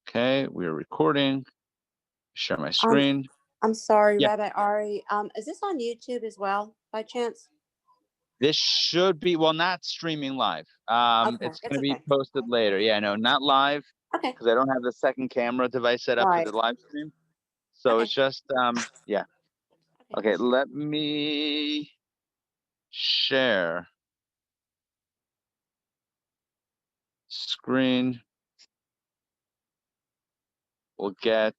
Okay, we are recording. Share my I'm screen. I'm sorry, Yeah, Rabbi Ari. Is this on YouTube as well, by chance? this should be, well, not streaming live. Okay, It's going it's to be okay. posted later. Yeah, no, not live Okay, because I don't have the second camera device set up for right. the live stream. So Okay, it's just, yeah. okay. Okay, let me share screen. We'll get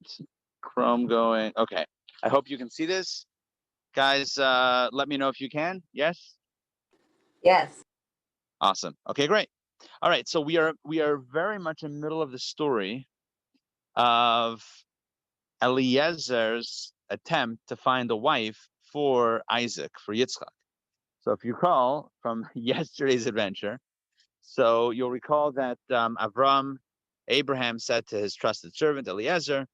Chrome going. Okay, I hope you can see this. Guys, let me know if you can. Yes? Yes. Awesome. Okay, great. All right, so we are very much in the middle of the story of Eliezer's attempt to find a wife for Isaac, for Yitzchak. So if you recall from yesterday's adventure, so you'll recall that Abraham said to his trusted servant Eliezer,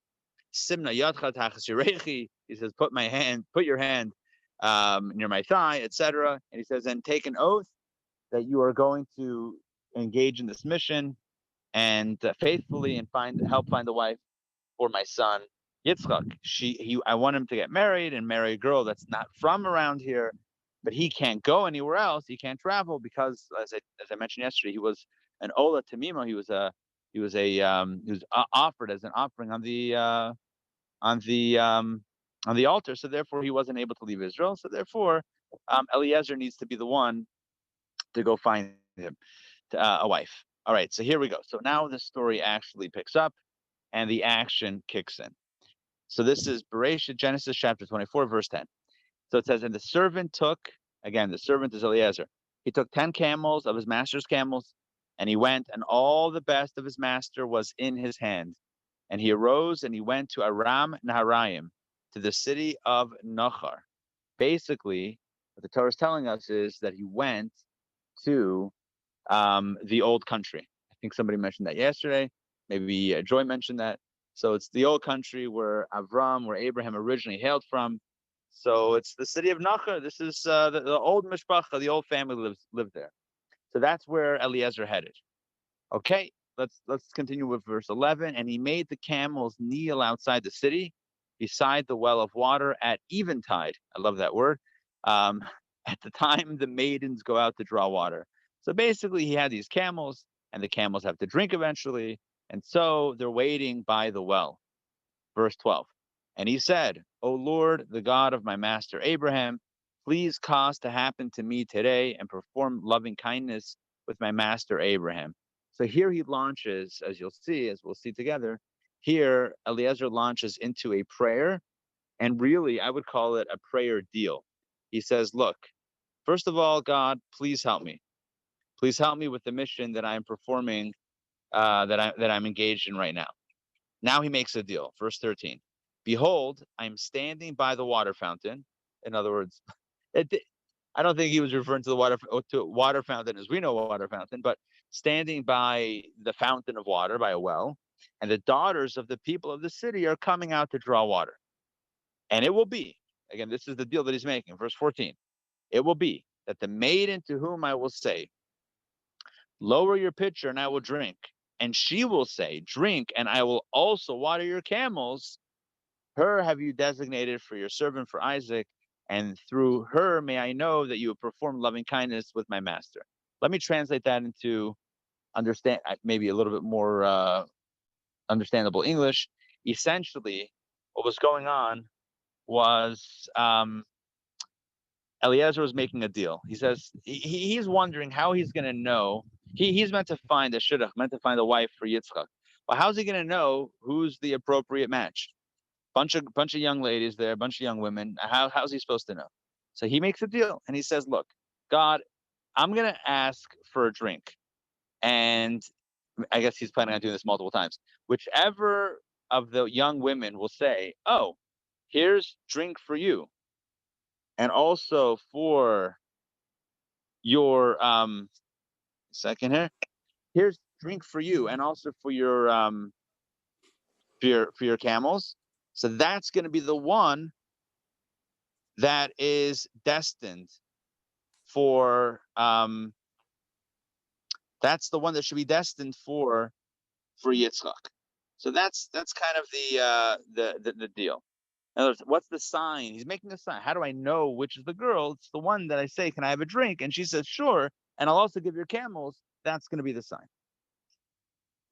Simna yadcha tachas yirechi. He says, put your hand near my thigh, etc. And he says, and take an oath that you are going to engage in this mission and faithfully and help find a wife for my son Yitzchak. I want him to get married and marry a girl that's not from around here, but he can't go anywhere else. He can't travel because, as I mentioned yesterday, he was an Ola Tamima. He was offered as an offering on the altar. So therefore, he wasn't able to leave Israel. So therefore, Eliezer needs to be the one to go find him a wife. All right. So here we go. So now the story actually picks up, and the action kicks in. So this is Bereshit, Genesis chapter 24, verse 10. So it says, and the servant took, again, the servant is Eliezer. He took 10 camels of his master's camels, and he went, and all the best of his master was in his hand. And he arose and he went to Aram Naharaim, to the city of Nachar. Basically, what the Torah is telling us is that he went to the old country. I think somebody mentioned that yesterday. Maybe Joy mentioned that. So it's the old country where Abraham originally hailed from. So it's the city of Nachar. This is the old mishpacha, the old family lived there. So that's where Eliezer headed. Okay, let's continue with verse 11. And he made the camels kneel outside the city, beside the well of water at eventide. I love that word. Um, at the time the maidens go out to draw water. So basically, he had these camels, and the camels have to drink eventually, and so they're waiting by the well. Verse 12. And he said, O Lord, the God of my master Abraham, please cause to happen to me today and perform loving kindness with my master Abraham. So here he launches, as we'll see together, here Eliezer launches into a prayer, and really I would call it a prayer deal. He says, look, first of all, God, please help me. Please help me with the mission that I'm performing, that I'm engaged in right now. Now he makes a deal. Verse 13. Behold, I'm standing by the water fountain. In other words, I don't think he was referring to the water fountain as we know water fountain, but standing by the fountain of water, by a well, and the daughters of the people of the city are coming out to draw water. And it will be, again, this is the deal that he's making. Verse 14. It will be that the maiden to whom I will say, lower your pitcher and I will drink. And she will say, drink, and I will also water your camels. Her have you designated for your servant, for Isaac, and through her may I know that you have performed loving kindness with my master. Let me translate that into maybe a little bit more understandable English. Essentially, what was going on was Eliezer was making a deal. He says he's wondering how he's going to know. He's meant to find meant to find a wife for Yitzchak. But how's he going to know who's the appropriate match? Bunch of young ladies there, a bunch of young women. How's he supposed to know? So he makes a deal and he says, "Look, God, I'm going to ask for a drink," and I guess he's planning on doing this multiple times. Whichever of the young women will say, "Oh, here's drink for you," and also for your second here. Here's drink for you, and also for your camels. So that's going to be the one that is destined for That's the one that should be destined for Yitzchak. So that's kind of the deal. In other words, what's the sign? He's making a sign. How do I know which is the girl? It's the one that I say, "Can I have a drink?" And she says, "Sure." And I'll also give your camels. That's going to be the sign.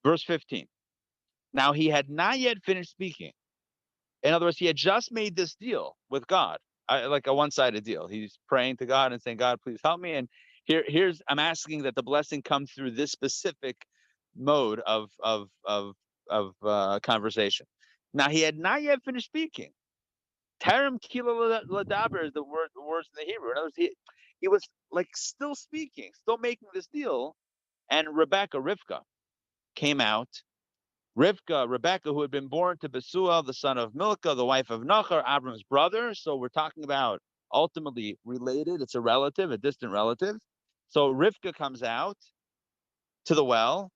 Verse 15. Now he had not yet finished speaking. In other words, he had just made this deal with God, like a one-sided deal. He's praying to God and saying, "God, please help me." And I'm asking that the blessing come through this specific mode of conversation. Now he had not yet finished speaking. Terem kila ladaber is the words in the Hebrew. In other words, he was like still speaking, still making this deal, and Rivka, came out. Rebecca, who had been born to Besuel, the son of Milcah, the wife of Nachor, Abram's brother. So we're talking about ultimately related. It's a relative, a distant relative. So Rivka comes out to the well,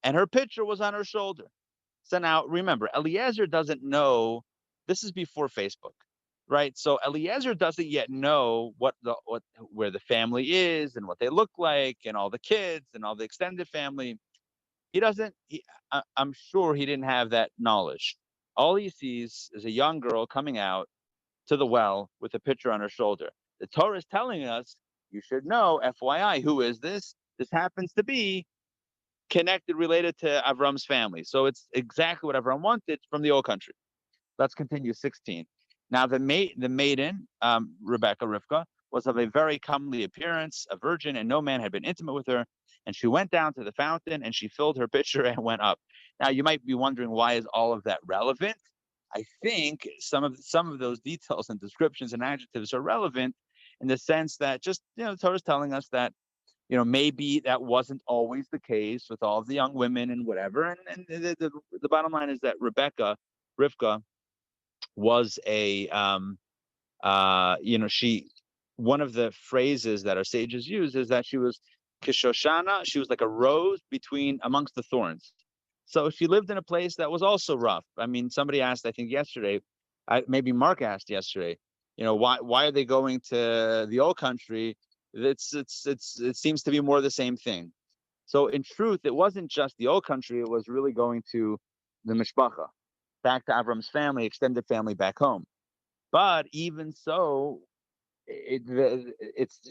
and her pitcher was on her shoulder. So now remember, Eliezer doesn't know. This is before Facebook, right? So Eliezer doesn't yet know where the family is and what they look like and all the kids and all the extended family. He doesn't. I'm sure he didn't have that knowledge. All he sees is a young girl coming out to the well with a pitcher on her shoulder. The Torah is telling us you should know, FYI, who is this? This happens to be connected, related to Avram's family. So it's exactly what Avram wanted from the old country. Let's continue 16. Now the maiden, Rebecca, Rivka, was of a very comely appearance, a virgin, and no man had been intimate with her. And she went down to the fountain and she filled her pitcher and went up. Now you might be wondering, why is all of that relevant? I think some of those details and descriptions and adjectives are relevant in the sense that just, the Torah is telling us that, maybe that wasn't always the case with all of the young women and whatever. And the bottom line is that Rivka, was she, one of the phrases that our sages use is that she was kishoshana. She was like a rose amongst the thorns. So she lived in a place that was also rough. I mean, somebody asked, I think yesterday, maybe Mark asked yesterday, why are they going to the old country? It seems to be more the same thing. So in truth, it wasn't just the old country. It was really going to the mishpacha, back to Avram's family, extended family back home. But even so,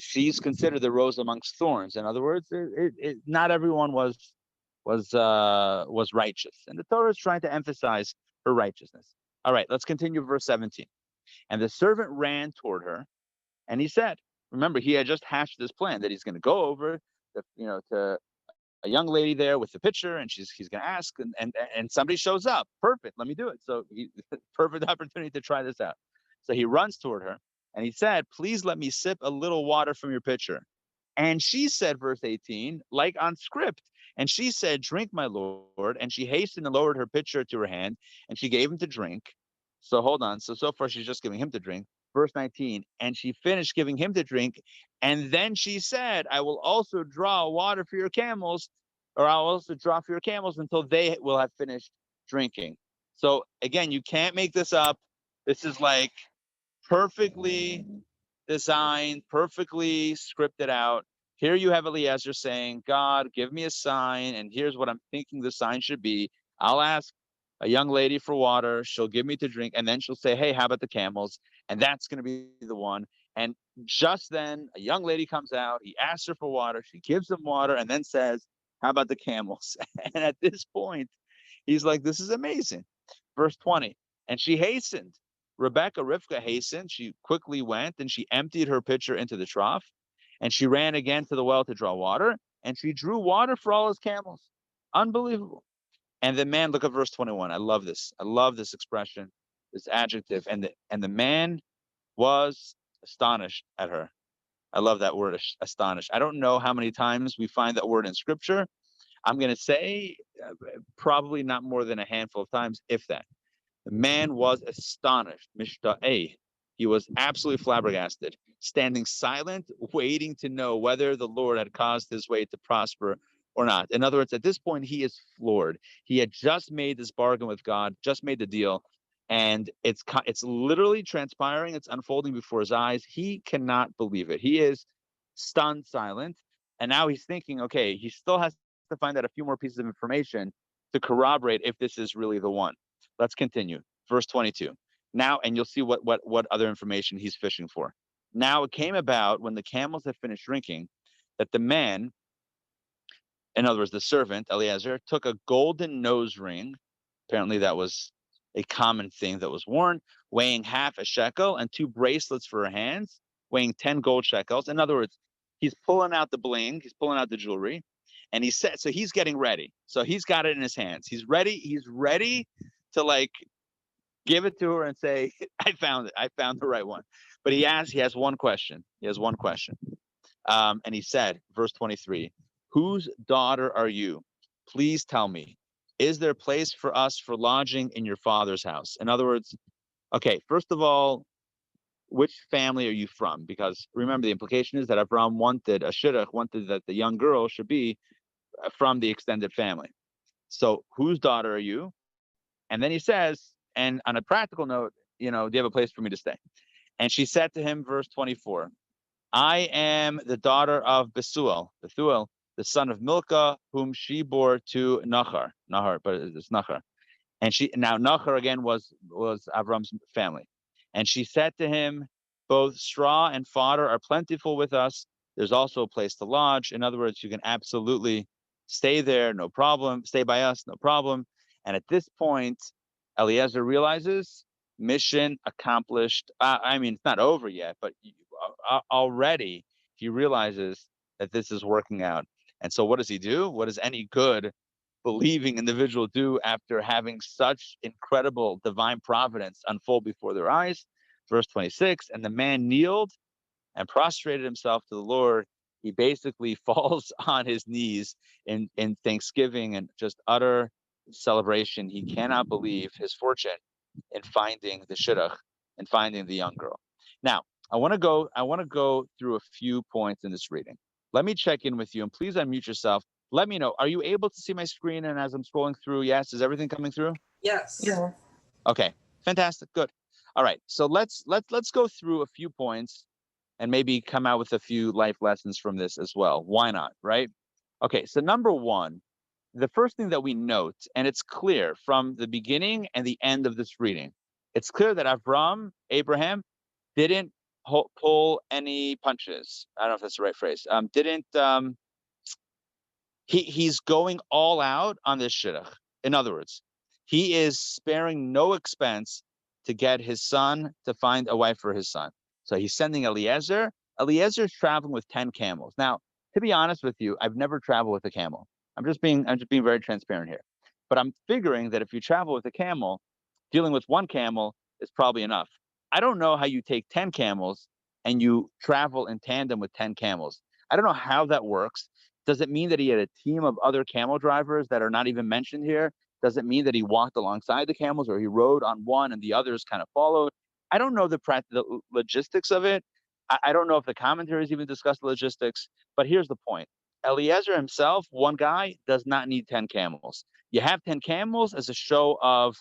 she's considered the rose amongst thorns. In other words, not everyone was righteous, and the Torah is trying to emphasize her righteousness. All right, let's continue verse 17. And the servant ran toward her, and he said, remember, he had just hatched this plan that he's going to go over, to a young lady there with the pitcher, and he's going to ask, and somebody shows up. Perfect, let me do it. So perfect opportunity to try this out. So he runs toward her, and he said, "Please let me sip a little water from your pitcher." And she said, verse 18, like on script, and she said, "Drink, my Lord." And she hastened and lowered her pitcher to her hand, and she gave him to drink. So hold on. So far she's just giving him to drink. Verse 19, and she finished giving him to drink. And then she said, "I will also draw water for your camels, or I'll also draw for your camels until they will have finished drinking." So again, you can't make this up. This is like perfectly designed, perfectly scripted out. Here you have Eliezer saying, "God, give me a sign, and here's what I'm thinking the sign should be. I'll ask a young lady for water. She'll give me to drink, and then she'll say, 'Hey, how about the camels?' And that's going to be the one." And just then, a young lady comes out. He asks her for water. She gives him water, and then says, "How about the camels?" And at this point, he's like, "This is amazing." Verse 20, and she hastened. Rivka hastened. She quickly went and she emptied her pitcher into the trough, and she ran again to the well to draw water, and she drew water for all his camels. Unbelievable. And the man, look at verse 21. I love this. I love this expression, this adjective. And the man was astonished at her. I love that word, astonished. I don't know how many times we find that word in scripture. I'm going to say probably not more than a handful of times, if that. The man was astonished, mishta'eh. He was absolutely flabbergasted, standing silent, waiting to know whether the Lord had caused his way to prosper or not. In other words, at this point, he is floored. He had just made this bargain with God, just made the deal, and it's literally transpiring. It's unfolding before his eyes. He cannot believe it. He is stunned, silent. And now he's thinking, okay, he still has to find out a few more pieces of information to corroborate if this is really the one. Let's continue. Verse 22. Now, and you'll see what other information he's fishing for. Now it came about when the camels had finished drinking that the man, in other words, the servant, Eliezer, took a golden nose ring. Apparently that was a common thing that was worn, weighing half a shekel, and two bracelets for her hands, weighing 10 gold shekels. In other words, he's pulling out the bling, he's pulling out the jewelry, and he said, so he's getting ready. So he's got it in his hands. He's ready to like give it to her and say, I found it. I found the right one. But he has one question. And he said, verse 23, whose daughter are you? Please tell me. Is there place for us for lodging in your father's house? In other words, okay, first of all, which family are you from? Because remember, the implication is that Avram wanted that the young girl should be from the extended family. So whose daughter are you? And then he says, and on a practical note, do you have a place for me to stay? And she said to him, verse 24, I am the daughter of Bethuel, the son of Milcah, whom she bore to Nahor, but it's Nahor. And Nahor again was Avram's family. And she said to him, both straw and fodder are plentiful with us. There's also a place to lodge. In other words, you can absolutely stay there, no problem. Stay by us, no problem. And at this point, Eliezer realizes mission accomplished. It's not over yet, but already he realizes that this is working out. And so what does he do? What does any good believing individual do after having such incredible divine providence unfold before their eyes? Verse 26, and the man kneeled and prostrated himself to the Lord. He basically falls on his knees in thanksgiving and just utter celebration. He cannot believe his fortune in finding the shidduch and finding the young girl. Now, I want to go through a few points in this reading. Let me check in with you, and please unmute yourself. Let me know. Are you able to see my screen? And as I'm scrolling through, yes, is everything coming through? Yes. Yeah. Okay, fantastic, good. All right, so let's go through a few points and maybe come out with a few life lessons from this as well. Why not, right? Okay, so number one, the first thing that we note, and it's clear from the beginning and the end of this reading, it's clear that Abraham, didn't pull any punches. I don't know if that's the right phrase. He's going all out on this shidduch. In other words, he is sparing no expense to get his son to find a wife for his son. So he's sending Eliezer. Eliezer's traveling with 10 camels. Now, to be honest with you, I've never traveled with a camel. I'm just being very transparent here. But I'm figuring that if you travel with a camel, dealing with one camel is probably enough. I don't know how you take 10 camels and you travel in tandem with 10 camels. I don't know how that works. Does it mean that he had a team of other camel drivers that are not even mentioned here? Does it mean that he walked alongside the camels, or he rode on one and the others kind of followed? I don't know the logistics of it. I don't know if the commentaries even discuss the logistics, but here's the point. Eliezer himself, one guy, does not need 10 camels. You have 10 camels as a show of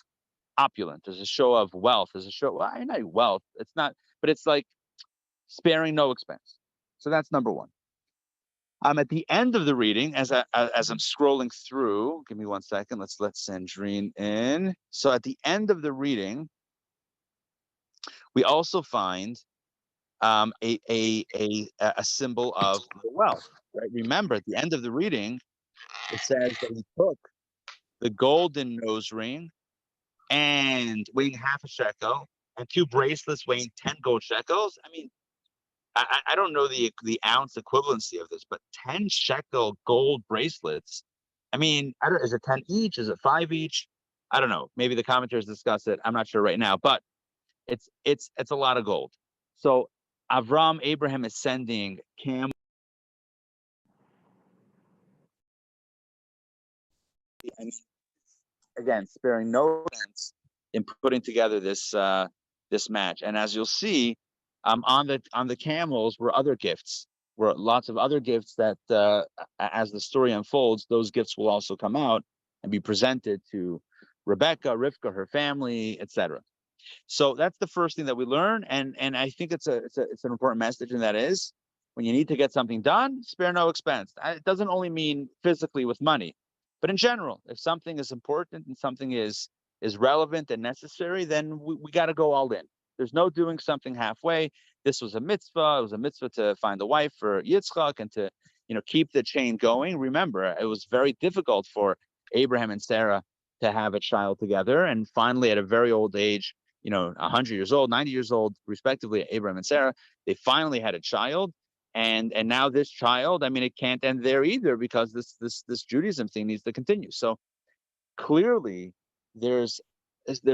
opulence, as a show of wealth, as a show, well, not wealth, it's not, but it's like sparing no expense. So that's number one. At the end of the reading, as I'm scrolling through, give me 1 second. Let's let Sandrine in. So at the end of the reading, we also find a symbol of the wealth. Right? Remember, at the end of the reading, it says that he took the golden nose ring and weighing half a shekel, and two bracelets weighing 10 gold shekels. I mean, I don't know the ounce equivalency of this, but 10 shekel gold bracelets. I mean, is it 10 each? Is it 5 each? I don't know. Maybe the commentators discuss it. I'm not sure right now, but it's a lot of gold. So Abraham is sending camel. And again, sparing no expense in putting together this match. And as you'll see, on the camels were other gifts, were lots of other gifts that, as the story unfolds, those gifts will also come out and be presented to Rebecca, Rivka, her family, etc. So that's the first thing that we learn, and I think it's an important message, and that is, When you need to get something done, spare no expense. It doesn't only mean physically with money, but in general, if something is important and something is relevant and necessary, then we got to go all in. There's no doing something halfway. This was a mitzvah. It was a mitzvah to find a wife for Yitzchak and to, keep the chain going. Remember, it was very difficult for Abraham and Sarah to have a child together. And finally, at a very old age, 100 years old, 90 years old, respectively, Abraham and Sarah, they finally had a child. And now this child, I mean, it can't end there either, because this Judaism thing needs to continue. So clearly, they're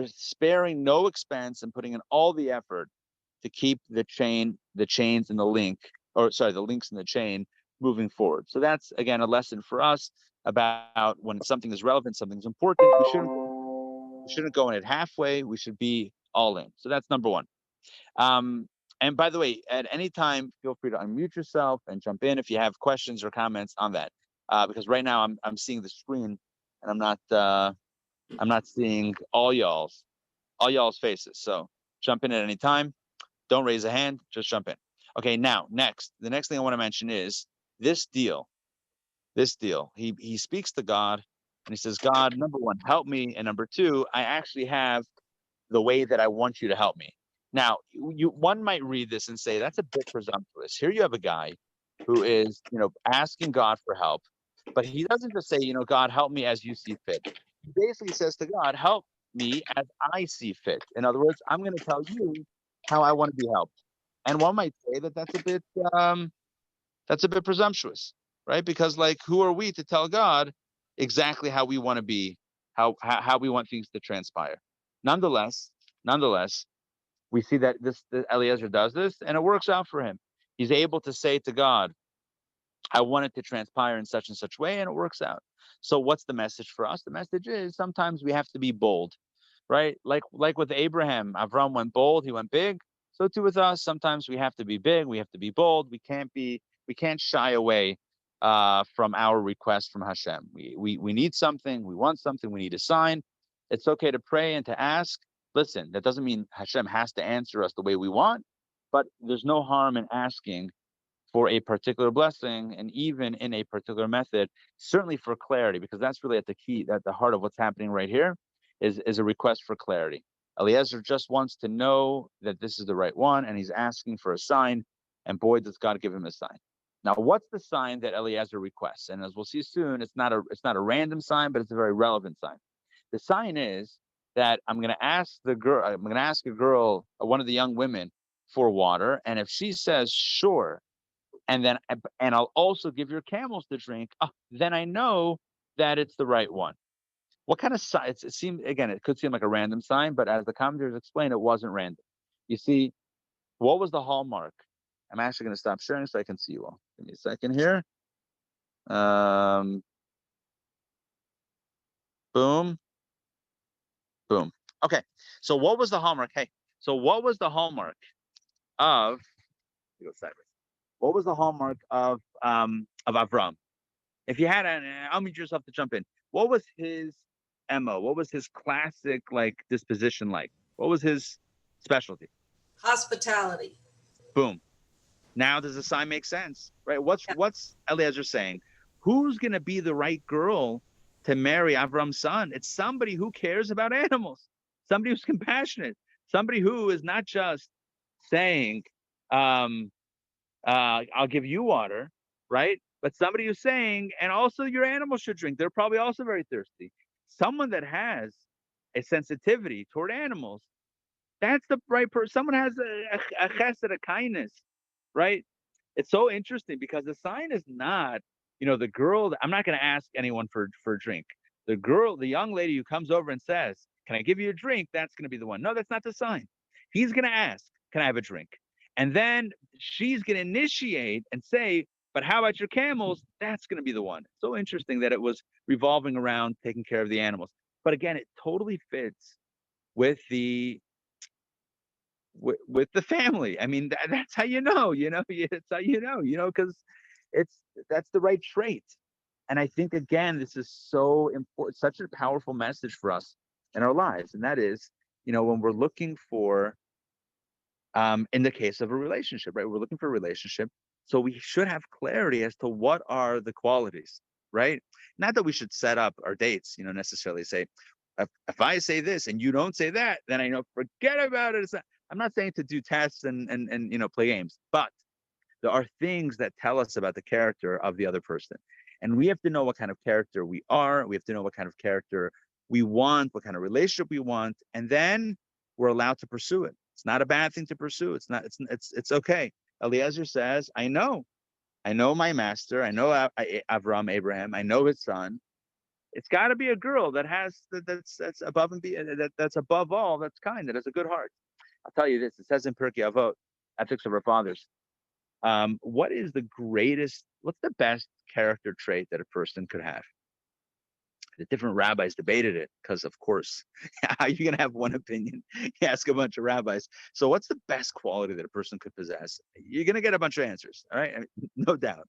sparing no expense and putting in all the effort to keep the chains and the links in the chain moving forward. So that's, again, a lesson for us about when something is relevant, something's important, we shouldn't go in it halfway. We should be all in. So that's number one. And by the way, at any time, feel free to unmute yourself and jump in if you have questions or comments on that. Because right now I'm seeing the screen and I'm not seeing all y'all's faces. So jump in at any time. Don't raise a hand, just jump in. Okay, now the next thing I want to mention is this deal. He speaks to God and he says, God, number one, help me. And number two, I actually have the way that I want you to help me. Now, one might read this and say, that's a bit presumptuous. Here you have a guy who is, asking God for help, but he doesn't just say, God, help me as you see fit. He basically says to God, help me as I see fit. In other words, I'm going to tell you how I want to be helped. And one might say that that's a bit presumptuous, right? Because who are we to tell God exactly how we want to be, how we want things to transpire? Nonetheless, we see that Eliezer does this, and it works out for him. He's able to say to God, I want it to transpire in such and such way, and it works out. So what's the message for us? The message is sometimes we have to be bold, right? Like with Abraham, Avram went bold, he went big. So too with us, sometimes we have to be big, we have to be bold. We can't shy away from our request from Hashem. We need something, we want something, we need a sign. It's okay to pray and to ask. Listen, that doesn't mean Hashem has to answer us the way we want, but there's no harm in asking for a particular blessing, and even in a particular method, certainly for clarity, because that's really at the heart of what's happening right here, is a request for clarity. Eliezer just wants to know that this is the right one, and he's asking for a sign, and boy, does God give him a sign. Now, what's the sign that Eliezer requests? And as we'll see soon, it's not a random sign, but it's a very relevant sign. The sign is that I'm going to ask a girl, one of the young women, for water, and if she says sure, and I'll also give your camels to drink, then I know that it's the right one. What kind of sign? It seems, again, it could seem like a random sign, but as the commentators explain, it wasn't random. You see, what was the hallmark? I'm actually going to stop sharing so I can see you all. Give me a second here. Boom. Boom. Okay. So what was the hallmark? Hey, so what was the hallmark of, go sideways. What was the hallmark of Avram? If you had I'll mute yourself to jump in. What was his MO? What was his classic disposition like? What was his specialty? Hospitality. Boom. Now does the sign make sense? Right? What's Eliezer saying? Who's gonna be the right girl to marry Avram's son? It's somebody who cares about animals, somebody who's compassionate, somebody who is not just saying, I'll give you water, right? But somebody who's saying, and also your animals should drink. They're probably also very thirsty. Someone that has a sensitivity toward animals, that's the right person. Someone has a chesed, a kindness, right? It's so interesting because the sign is not, the girl. I'm not going to ask anyone for a drink. The young lady who comes over and says, can I give you a drink? That's going to be the one. No, that's not the sign. He's going to ask, can I have a drink? And then she's going to initiate and say, but how about your camels? That's going to be the one. It's so interesting that it was revolving around taking care of the animals. But again, it totally fits with the family. I mean, that's how it's how because that's the right trait. And I think, again, this is so important, such a powerful message for us in our lives. And that is, when we're looking for, in the case of a relationship, right? We're looking for a relationship. So we should have clarity as to what are the qualities, right? Not that we should set up our dates, necessarily say, if I say this and you don't say that, then I know, forget about it. I'm not saying to do tests and play games, but there are things that tell us about the character of the other person. And we have to know what kind of character we are. We have to know what kind of character we want, what kind of relationship we want, and then we're allowed to pursue it. It's not a bad thing to pursue. It's okay. Eliezer says, I know my master. I know Avram, Abraham. I know his son. It's got to be a girl that has that's above and that's above all. That's kind. That has a good heart. I'll tell you this. It says in Pirkei Avot, Ethics of Our Fathers. What's the best character trait that a person could have? The different rabbis debated it because, of course, how are you going to have one opinion? You ask a bunch of rabbis. So what's the best quality that a person could possess? You're going to get a bunch of answers, all right? No doubt.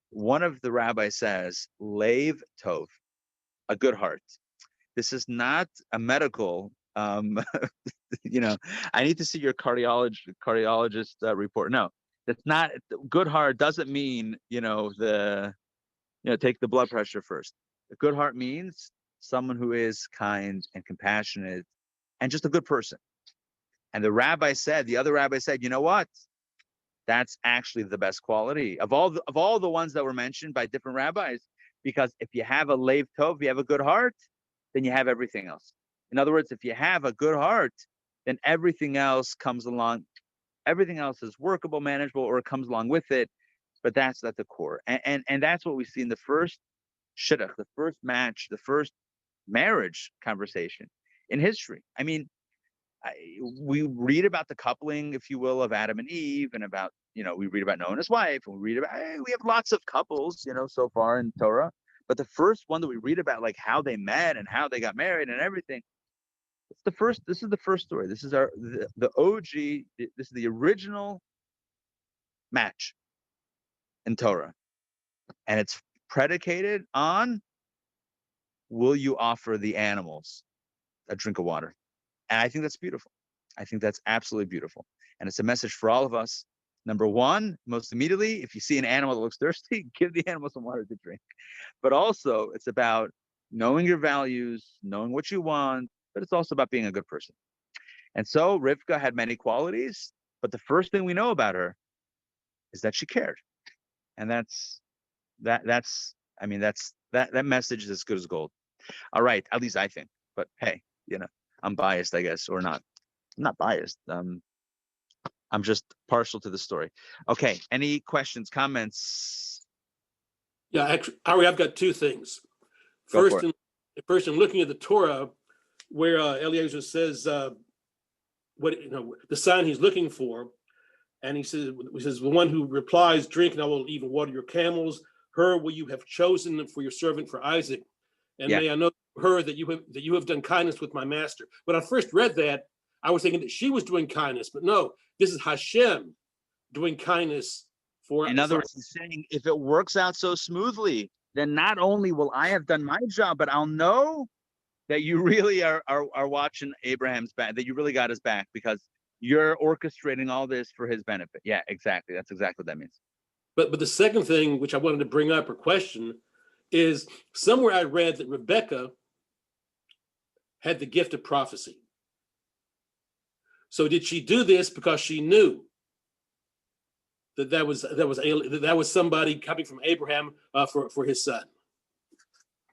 One of the rabbis says, Lev Tov, a good heart. This is not a medical, I need to see your cardiologist report. No, that's not. Good heart doesn't mean, take the blood pressure first. A good heart means someone who is kind and compassionate and just a good person. And the other rabbi said, you know what? That's actually the best quality of all the ones that were mentioned by different rabbis. Because if you have a lev tov, you have a good heart, then you have everything else. In other words, if you have a good heart, then everything else comes along. Everything else is workable, manageable, or it comes along with it. But that's at the core. And that's what we see in the first shidduch, the first match, the first marriage conversation in history. I mean, we read about the coupling, if you will, of Adam and Eve, and about, we read about Noah and his wife, and we have lots of couples, so far in Torah. But the first one that we read about, like how they met and how they got married and everything, this is the first story. This is the OG, this is the original match in Torah. And it's predicated on, will you offer the animals a drink of water? And I think that's beautiful. I think that's absolutely beautiful. And it's a message for all of us. Number one, most immediately, if you see an animal that looks thirsty, give the animal some water to drink. But also, it's about knowing your values, knowing what you want, but it's also about being a good person. And so Rivka had many qualities, but the first thing we know about her is that she cared. And that message is as good as gold. All right, at least I think. But hey, I'm biased, I guess, or not. I'm not biased. I'm just partial to the story. Okay, any questions, comments? Yeah, actually, Ari, I've got two things. First, in looking at the Torah, where Eliezer says what the sign he's looking for, and he says the one who replies, "Drink, and I will even water your camels. Her will you have chosen for your servant for Isaac, and may I know her that you have done kindness with my master." When I first read that, I was thinking that she was doing kindness, but no, this is Hashem doing kindness for. In other words, he's saying, if it works out so smoothly, then not only will I have done my job, but I'll know that you really are watching Abraham's back, that you really got his back, because you're orchestrating all this for his benefit. Yeah, exactly. That's exactly what that means. But the second thing, which I wanted to bring up or question, is somewhere I read that Rebecca had the gift of prophecy. So did she do this because she knew that was somebody coming from Abraham for his son?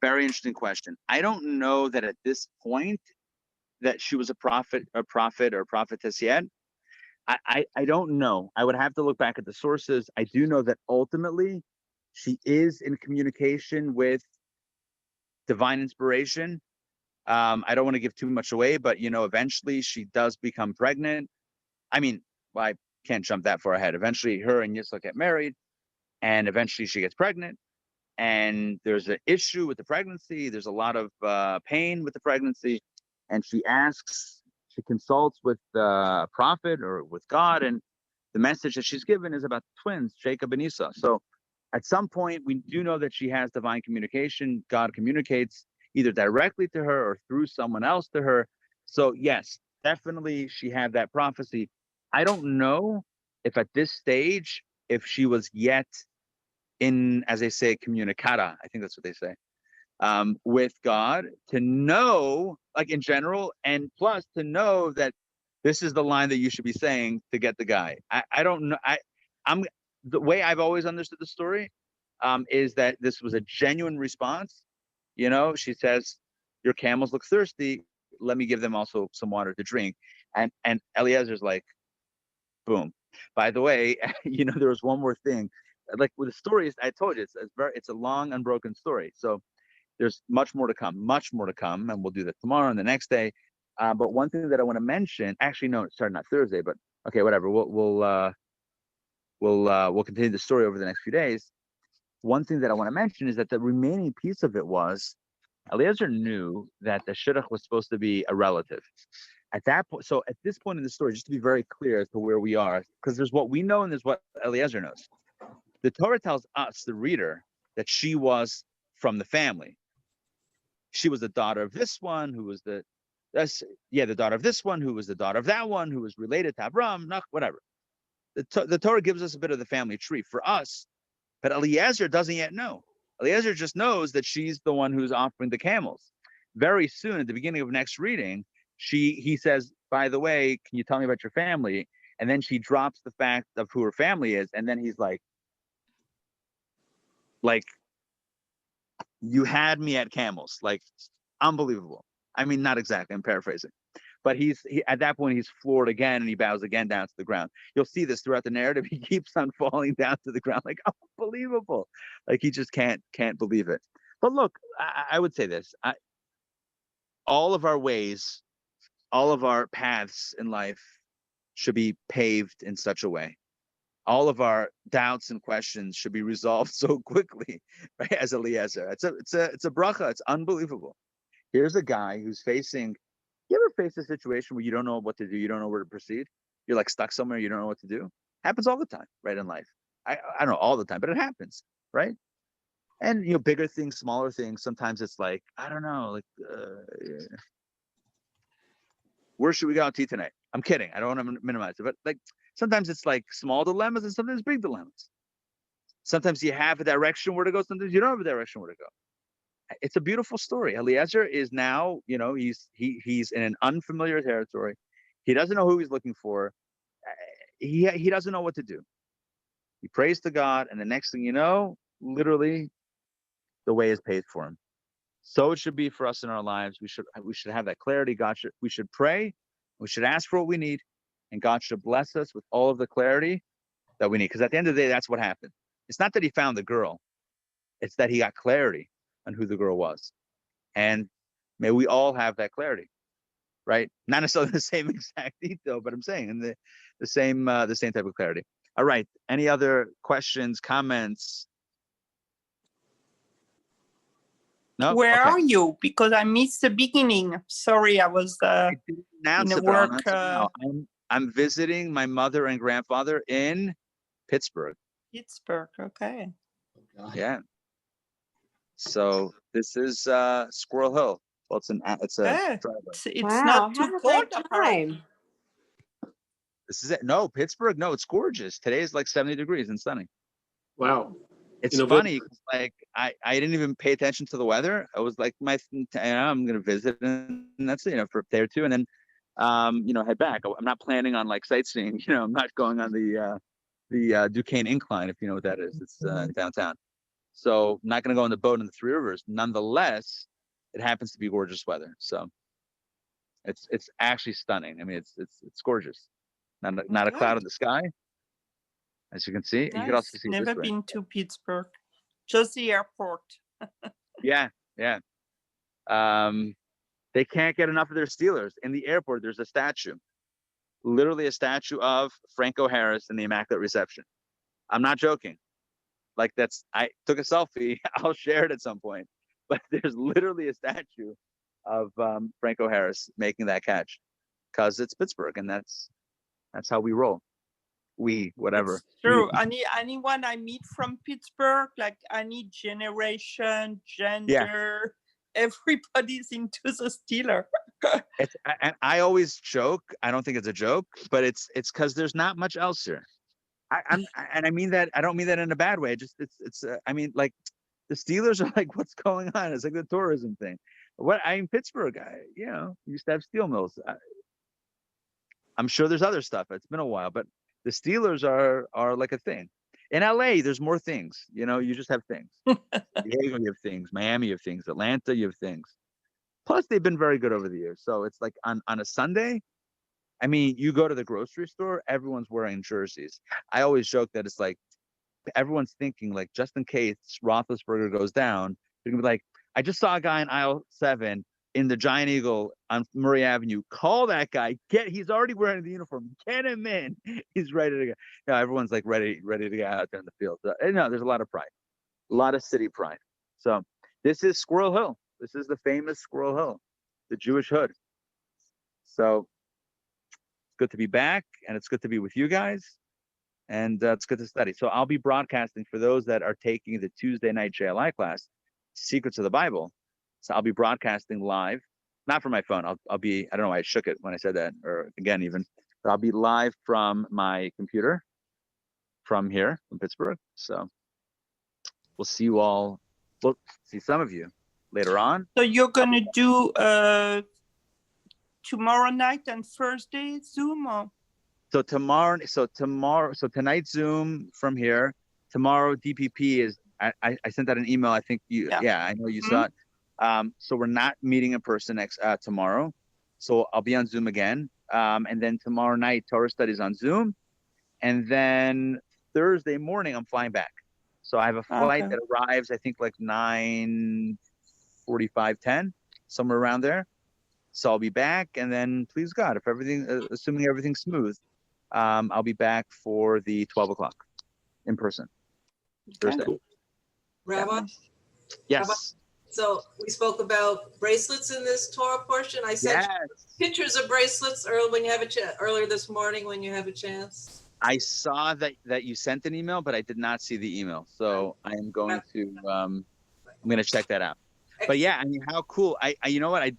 Very interesting question. I don't know that at this point that she was a prophet or prophetess yet. I don't know. I would have to look back at the sources. I do know that ultimately she is in communication with divine inspiration. I don't want to give too much away, but eventually she does become pregnant. I mean, I can't jump that far ahead. Eventually her and Yitzhak get married, and eventually she gets pregnant. And there's an issue with the pregnancy. There's a lot of pain with the pregnancy. And she consults with the prophet or with God. And the message that she's given is about twins, Jacob and Esau. So at some point, we do know that she has divine communication. God communicates either directly to her or through someone else to her. So yes, definitely she had that prophecy. I don't know if at this stage if she was yet in, as they say, communicata, I think that's what they say, with God, to know, like in general, and plus to know that this is the line that you should be saying to get the guy. I don't know. I'm the way I've always understood the story is that this was a genuine response. She says, your camels look thirsty. Let me give them also some water to drink. And Eliezer's like, boom. By the way, there was one more thing. Like with the stories, I told you, it's a long, unbroken story. So there's much more to come, and we'll do that tomorrow and the next day. But one thing that I want to mention, actually, no, it started not Thursday, but okay, whatever. We'll continue the story over the next few days. One thing that I want to mention is that the remaining piece of it was Eliezer knew that the shidduch was supposed to be a relative. At that point, so at this point in the story, just to be very clear as to where we are, because there's what we know and there's what Eliezer knows. The Torah tells us, the reader, that she was from the family. She was the daughter of this one, who was the daughter of this one, who was the daughter of that one, who was related to Abram, whatever. The Torah gives us a bit of the family tree for us, but Eliezer doesn't yet know. Eliezer just knows that she's the one who's offering the camels. Very soon, at the beginning of next reading, he says, by the way, can you tell me about your family? And then she drops the fact of who her family is, and then he's like, you had me at camels, like unbelievable. I mean, not exactly, I'm paraphrasing. But he at that point, he's floored again, and he bows again down to the ground. You'll see this throughout the narrative. He keeps on falling down to the ground, like unbelievable. Like he just can't believe it. But look, I would say this: all of our ways, all of our paths in life should be paved in such a way. All of our doubts and questions should be resolved so quickly, right? As Eliezer, it's a bracha. It's unbelievable. Here's a guy who's facing. You ever face a situation where you don't know what to do? You don't know where to proceed? You're like stuck somewhere. You don't know what to do. Happens all the time, right? In life. I don't know all the time, but it happens, right? And, bigger things, smaller things. Sometimes it's like, I don't know, like, where should we go out to eat tonight? I'm kidding. I don't want to minimize it, but like, sometimes it's like small dilemmas and sometimes big dilemmas. Sometimes you have a direction where to go. Sometimes you don't have a direction where to go. It's a beautiful story. Eliezer is now, he's in an unfamiliar territory. He doesn't know who he's looking for. He doesn't know what to do. He prays to God, and the next thing you know, literally, the way is paved for him. So it should be for us in our lives. We should have that clarity. We should pray. We should ask for what we need, and God should bless us with all of the clarity that we need. Because at the end of the day, that's what happened. It's not that he found the girl; it's that he got clarity on who the girl was. And may we all have that clarity, right? Not necessarily the same exact detail, but I'm saying in the same type of clarity. All right. Any other questions, comments? No. Where Okay. are you? Because I missed the beginning. Sorry, I was in a work. I'm visiting my mother and grandfather in Pittsburgh. Pittsburgh. Okay. Yeah. So this is Squirrel Hill. Well, it's a driveway. It's Wow, not too have a cold. great Apparently. time. This is it. No, Pittsburgh. No, it's gorgeous. Today is like 70 degrees and sunny. Wow. It's funny, like I didn't even pay attention to the weather. I was like, I'm gonna visit, and that's for a day or two, and then head back. I'm not planning on like sightseeing. I'm not going on the Duquesne Incline, if you know what that is. It's downtown. So I'm not gonna go on the boat in the Three Rivers. Nonetheless, it happens to be gorgeous weather. So it's actually stunning. I mean, it's gorgeous. Not a cloud in the sky, as you can see. Nice. You can also see Never been to Pittsburgh, just the airport. Yeah. They can't get enough of their Steelers. In the airport, there's a statue, literally a statue of Franco Harris in the Immaculate Reception. I'm not joking. Like I took a selfie. I'll share it at some point. But there's literally a statue of Franco Harris making that catch, because it's Pittsburgh, and that's how we roll. Whatever. It's true. Anyone I meet from Pittsburgh, like any generation, gender, everybody's into the Steelers. And I always joke. I don't think it's a joke, but it's because there's not much else here. and I mean that, I don't mean that in a bad way. Just it's I mean, like, the Steelers are like, what's going on? It's like the tourism thing. What I in Pittsburgh, used to have steel mills. I'm sure there's other stuff. It's been a while, but the Steelers are like a thing. In LA, there's more things. You just have things. Diego, you have things. Miami, you have things. Atlanta, you have things. Plus, they've been very good over the years. So it's like on a Sunday, I mean, you go to the grocery store, everyone's wearing jerseys. I always joke that it's like everyone's thinking, like, just in case Roethlisberger goes down, they're gonna be like, I just saw a guy in aisle 7 in the Giant Eagle on Murray Avenue. Call that guy. He's already wearing the uniform. Get him in. He's ready to go. Everyone's like ready to get out there in the field. So, there's a lot of pride, a lot of city pride. So this is Squirrel Hill. This is the famous Squirrel Hill, the Jewish hood. So it's good to be back, and it's good to be with you guys, and it's good to study. So I'll be broadcasting for those that are taking the Tuesday night JLI class, Secrets of the Bible. So I'll be broadcasting live, not from my phone. I'll be, I don't know why I shook it when I said that, or again even, but I'll be live from my computer from here, from Pittsburgh. So we'll see you all. We'll see some of you later on. So you're gonna do tomorrow night and Thursday Zoom, or? So tonight Zoom from here. Tomorrow DPP is. I sent out an email. I think you. Yeah, I know you saw it. So we're not meeting in person tomorrow. So I'll be on Zoom again. And then tomorrow night Torah studies on Zoom, and then Thursday morning I'm flying back. So I have a flight that arrives, I think, like 9:45, 10, somewhere around there. So I'll be back, and then please God, if assuming everything's smooth, I'll be back for the 12 o'clock in person Thursday. Rabbi? Yes. Rabbi? So we spoke about bracelets in this Torah portion. I sent you pictures of bracelets earlier this morning when you have a chance. I saw that you sent an email, but I did not see the email. So I am going to I'm going to check that out. But yeah, I mean, how cool. I you know what? I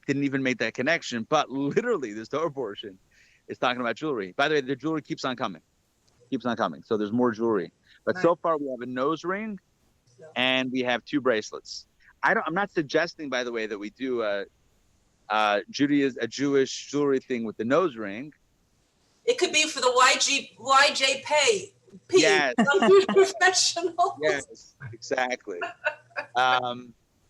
didn't even make that connection, but literally this Torah portion is talking about jewelry. By the way, the jewelry keeps on coming. So there's more jewelry. But so far we have a nose ring and we have 2 bracelets. I'm not suggesting, by the way, that we do a Jewish jewelry thing with the nose ring. It could be for the YJP. Yes. Professional. Yes, exactly.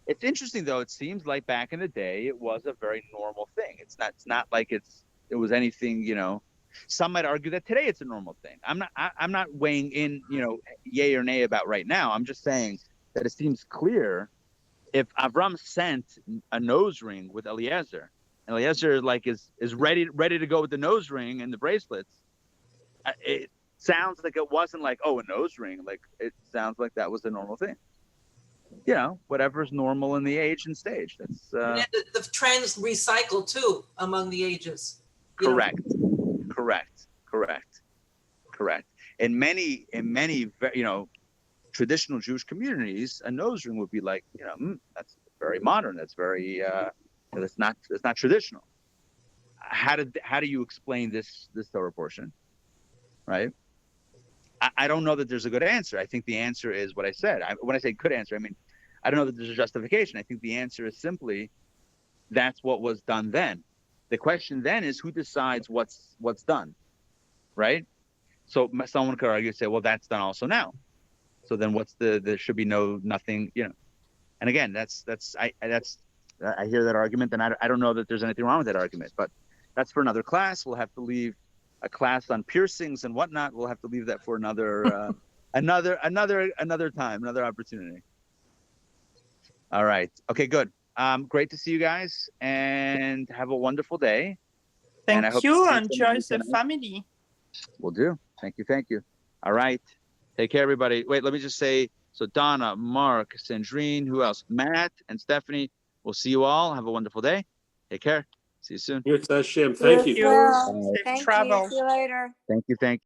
It's interesting though. It seems like back in the day, it was a very normal thing. It's not like it was anything. Some might argue that today it's a normal thing. I'm not weighing in, yay or nay about right now. I'm just saying that it seems clear. If Avram sent a nose ring with Eliezer, and Eliezer is ready to go with the nose ring and the bracelets, it sounds like it wasn't like, a nose ring. Like, it sounds like that was a normal thing. Whatever's normal in the age and stage. That's the trends recycle too among the ages. Correct. In many traditional Jewish communities, a nose ring would be like, that's very modern. That's very that's not traditional. How do you explain this Torah portion, right? I don't know that there's a good answer. I think the answer is what I said. When I say good answer, I mean, I don't know that there's a justification. I think the answer is simply that's what was done then. The question then is who decides what's done, right? So someone could argue, say, well, that's done also now. So then what's there should be nothing, And again, I hear that argument, and I don't know that there's anything wrong with that argument, but that's for another class. We'll have to leave a class on piercings and whatnot. We'll have to leave that for another another time, another opportunity. All right. Okay, good. Great to see you guys, and have a wonderful day. Thank you. Enjoy the family. Will do. Thank you. All right. Take care, everybody. Wait, let me just say, so Donna, Mark, Sandrine, who else? Matt and Stephanie. We'll see you all. Have a wonderful day. Take care. See you soon. Here's Hashem. Thank you. Well, Safe thank travel. you. See you later. Thank you.